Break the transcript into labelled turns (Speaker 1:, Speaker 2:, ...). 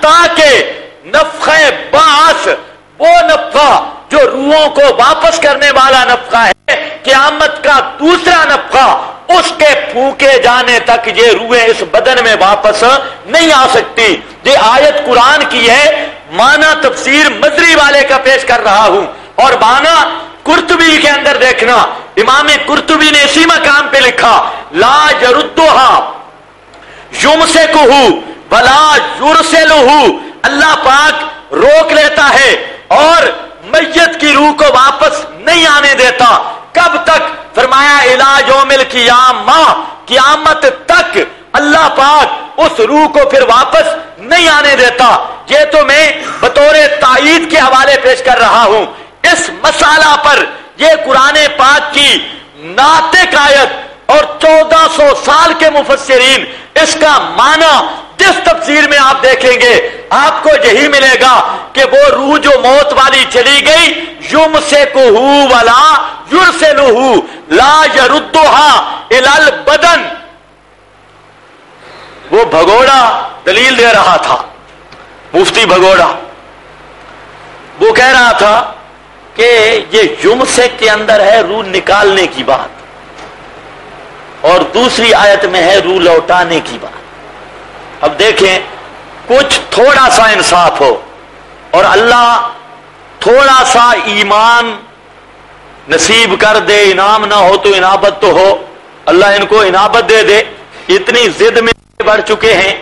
Speaker 1: حتیٰ کہ نفخہ بعث، وہ نفخہ جو روحوں کو واپس کرنے والا نفخہ ہے، قیامت کا دوسرا نفخہ، اس کے پھونکے جانے تک یہ روحیں اس بدن میں واپس نہیں آ سکتی۔ یہ آیت قرآن کی ہے، معنی تفسیر مزری والے کا پیش کر رہا ہوں، اور معنی قرطبی کے اندر دیکھنا، امام قرطبی نے اسی مقام پہ لکھا لا یردھا یمسکہ ولا یرسلہ، اللہ پاک روک لیتا ہے اور میت کی روح کو واپس نہیں آنے دیتا۔ کب تک؟ فرمایا الی یوم القیامہ، قیامت تک اللہ پاک اس روح کو پھر واپس نہیں آنے دیتا۔ یہ تو میں بطور تائید کے حوالے پیش کر رہا ہوں۔ اس مسئلہ پر یہ قرآن پاک کی ناطق آیت اور 1400 سال کے مفسرین اس کا معنی جس تفسیر میں آپ دیکھیں گے آپ کو یہی ملے گا کہ وہ روح جو موت والی چلی گئی، یمسکہ ولا یرسلہ لا یردھا الی البدن، وہ بھگوڑا دلیل دے رہا تھا، مفتی بھگوڑا، وہ کہہ رہا تھا کہ یہ یمسک کے اندر ہے روح نکالنے کی بات، اور دوسری آیت میں ہے روح لوٹانے کی بات۔ اب دیکھیں کچھ تھوڑا سا انصاف ہو اور اللہ تھوڑا سا ایمان نصیب کر دے، انعام نہ ہو تو انابت تو ہو، اللہ ان کو انابت دے دے، اتنی ضد میں بڑھ چکے ہیں